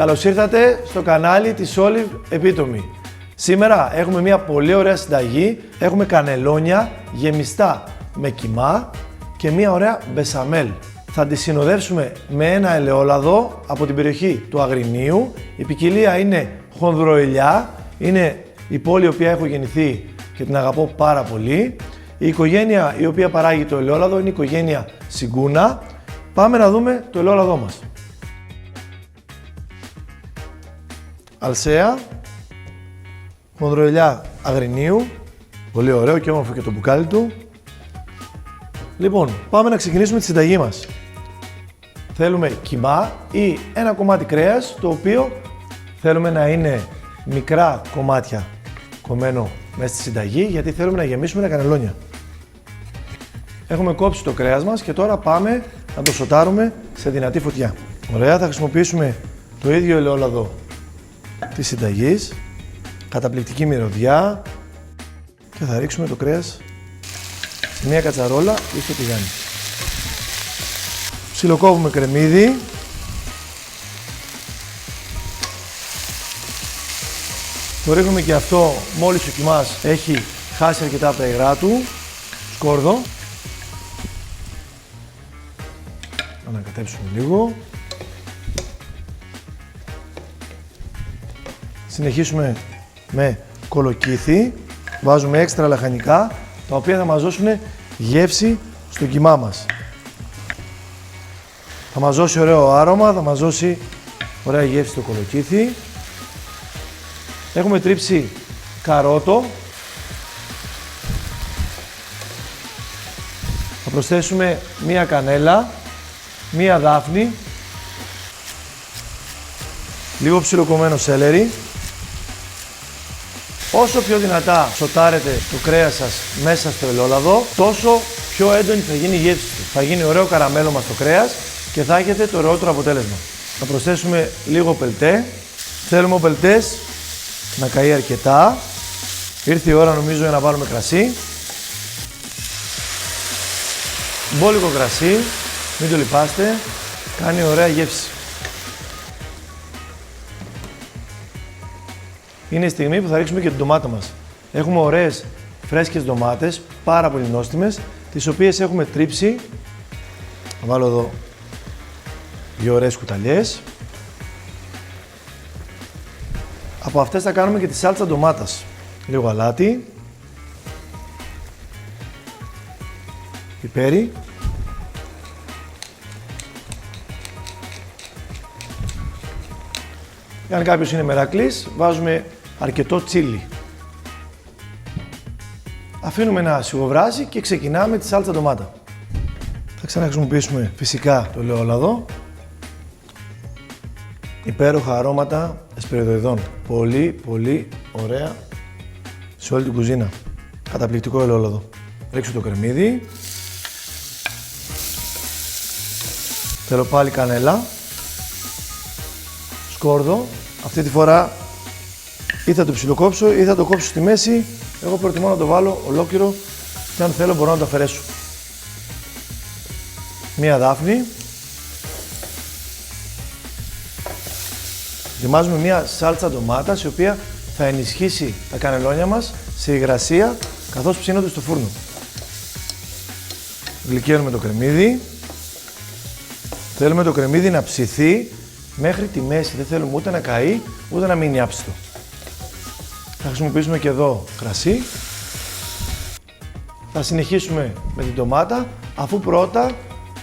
Καλώς ήρθατε στο κανάλι της Olive Epitome. Σήμερα έχουμε μια πολύ ωραία συνταγή. Έχουμε κανελόνια γεμιστά με κιμά και μια ωραία μπεσαμέλ. Θα τη συνοδεύσουμε με ένα ελαιόλαδο από την περιοχή του Αγρινίου. Η ποικιλία είναι χονδροελιά. Είναι η πόλη η οποία έχω γεννηθεί και την αγαπώ πάρα πολύ. Η οικογένεια η οποία παράγει το ελαιόλαδο είναι η οικογένεια Σιγκούνα. Πάμε να δούμε το ελαιόλαδό μας. Αλσέα, χονδροελιά Αγρινίου, πολύ ωραίο και όμορφο και το μπουκάλι του. Λοιπόν, πάμε να ξεκινήσουμε τη συνταγή μας. Θέλουμε κιμά ή ένα κομμάτι κρέας, το οποίο θέλουμε να είναι μικρά κομμάτια κομμένο μέσα στη συνταγή, γιατί θέλουμε να γεμίσουμε τα κανελόνια. Έχουμε κόψει το κρέας μας και τώρα πάμε να το σοτάρουμε σε δυνατή φωτιά. Ωραία, θα χρησιμοποιήσουμε το ίδιο ελαιόλαδο της συνταγής, καταπληκτική μυρωδιά, και θα ρίξουμε το κρέας σε μια κατσαρόλα ή στο τηγάνι. Ψιλοκόβουμε κρεμμύδι. Το ρίχνουμε και αυτό μόλις ο κιμάς έχει χάσει αρκετά από τα υγρά του. Σκόρδο. Ανακατέψουμε λίγο. Συνεχίσουμε με κολοκύθι. Βάζουμε έξτρα λαχανικά, τα οποία θα μας δώσουν γεύση στο κιμά μας. Θα μας δώσει ωραίο άρωμα, θα μας δώσει ωραία γεύση στο κολοκύθι. Έχουμε τρίψει καρότο. Θα προσθέσουμε μία κανέλα, μία δάφνη, λίγο ψιλοκομμένο σέλερι. Όσο πιο δυνατά σοτάρετε το κρέας σας μέσα στο ελαιόλαδο, τόσο πιο έντονη θα γίνει η γεύση του. Θα γίνει ωραίο καραμέλωμα στο κρέας και θα έχετε το ωραιότερο αποτέλεσμα. Θα προσθέσουμε λίγο πελτέ. Θέλουμε ο πελτές να καεί αρκετά. Ήρθε η ώρα νομίζω για να βάλουμε κρασί. Μπόλικο κρασί, μην το λυπάστε, κάνει ωραία γεύση. Είναι η στιγμή που θα ρίξουμε και την ντομάτα μας. Έχουμε ωραίες φρέσκες ντομάτες, πάρα πολύ νόστιμες, τις οποίες έχουμε τρίψει. Θα βάλω εδώ δύο ωραίες κουταλιές. Από αυτές θα κάνουμε και τη σάλτσα ντομάτας. Λίγο αλάτι, πιπέρι, αν κάποιος είναι μερακλής, βάζουμε αρκετό τσίλι. Αφήνουμε να σιγοβράσει και ξεκινάμε τη σάλτσα ντομάτα. Θα ξαναχρησιμοποιήσουμε φυσικά το ελαιόλαδο. Υπέροχα αρώματα εσπεριδοειδών. Πολύ ωραία σε όλη την κουζίνα. Καταπληκτικό ελαιόλαδο. Ρίξω το κρεμμύδι. Θέλω πάλι κανέλα. Σκόρδο. Αυτή τη φορά ή θα το ψιλοκόψω ή θα το κόψω στη μέση. Εγώ προτιμώ να το βάλω ολόκληρο και αν θέλω μπορώ να το αφαιρέσω. Μία δάφνη. Ετοιμάζουμε μία σάλτσα ντομάτας η οποία θα ενισχύσει τα κανελόνια μας σε υγρασία καθώς ψήνονται στο φούρνο. Γλυκαίνουμε το κρεμμύδι. Θέλουμε το κρεμμύδι να ψηθεί μέχρι τη μέση. Δεν θέλουμε ούτε να καεί ούτε να μείνει άψητο. Θα χρησιμοποιήσουμε και εδώ κρασί. Θα συνεχίσουμε με την ντομάτα, αφού πρώτα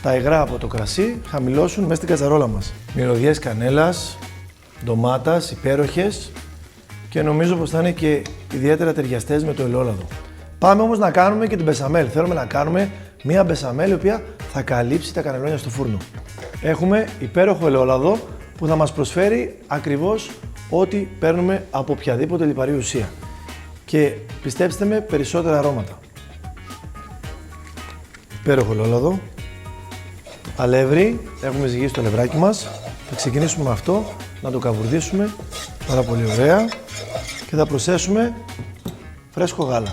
τα υγρά από το κρασί χαμηλώσουν μέσα στην κατσαρόλα μας. Μυρωδιές κανέλας, ντομάτας, υπέροχες, και νομίζω πως θα είναι και ιδιαίτερα ταιριαστές με το ελαιόλαδο. Πάμε όμως να κάνουμε και την μπεσαμέλ. Θέλουμε να κάνουμε μία μπεσαμέλ η οποία θα καλύψει τα κανελόνια στο φούρνο. Έχουμε υπέροχο ελαιόλαδο που θα μας προσφέρει ακριβώς ό,τι παίρνουμε από οποιαδήποτε λιπαρή ουσία. Και πιστέψτε με, περισσότερα αρώματα. Υπέροχο ελαιόλαδο. Αλεύρι, έχουμε ζυγίσει το αλευράκι μας. Θα ξεκινήσουμε με αυτό, να το καβουρδίσουμε πάρα πολύ ωραία και θα προσθέσουμε φρέσκο γάλα.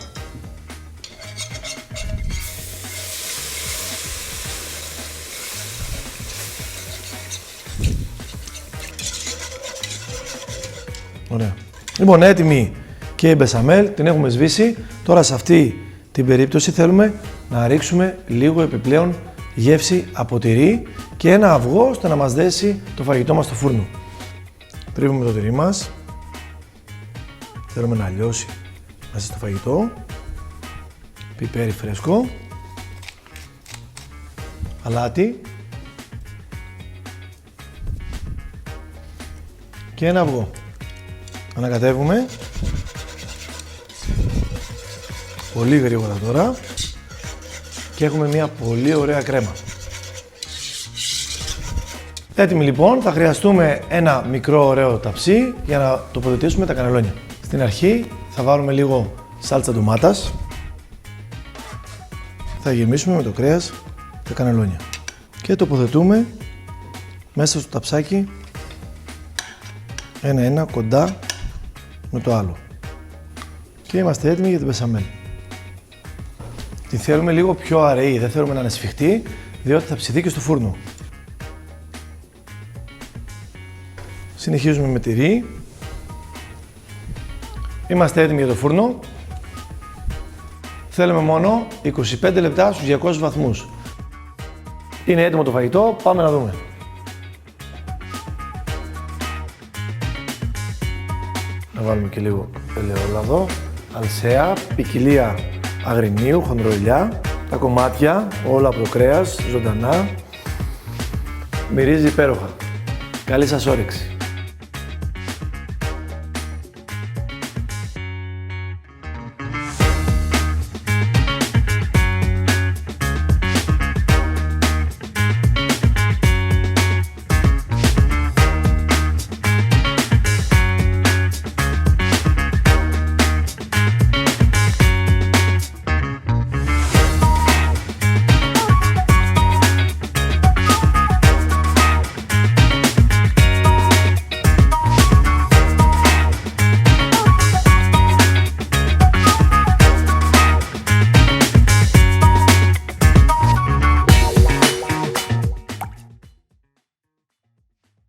Ωραία. Λοιπόν, έτοιμη και η μπεσαμέλ, την έχουμε σβήσει. Τώρα σε αυτή την περίπτωση θέλουμε να ρίξουμε λίγο επιπλέον γεύση από τυρί και ένα αυγό ώστε να μας δέσει το φαγητό μας στο φούρνο. Τρίβουμε το τυρί μας. Θέλουμε να λιώσει μέσα στο φαγητό. Πιπέρι φρέσκο. Αλάτι. Και ένα αυγό. Ανακατεύουμε. Πολύ γρήγορα τώρα. Και έχουμε μια πολύ ωραία κρέμα. Έτοιμοι λοιπόν, θα χρειαστούμε ένα μικρό ωραίο ταψί για να τοποθετήσουμε τα κανελόνια. Στην αρχή θα βάλουμε λίγο σάλτσα ντομάτας. Θα γεμίσουμε με το κρέας τα κανελόνια. Και τοποθετούμε μέσα στο ταψάκι ένα-ένα κοντά με το άλλο. Και είμαστε έτοιμοι για την μπεσαμέλ. Την θέλουμε λίγο πιο αραιή, δεν θέλουμε να είναι σφιχτή, διότι θα ψηθεί και στο φούρνο. Συνεχίζουμε με τυρί. Είμαστε έτοιμοι για το φούρνο. Θέλουμε μόνο 25 λεπτά στους 200 βαθμούς. Είναι έτοιμο το φαγητό, πάμε να δούμε. Να βάλουμε και λίγο ελαιόλαδο, αλσέα, ποικιλία αγρινίου, χονδροηλιά, τα κομμάτια, όλα από το κρέας, ζωντανά. Μυρίζει υπέροχα. Καλή σας όρεξη.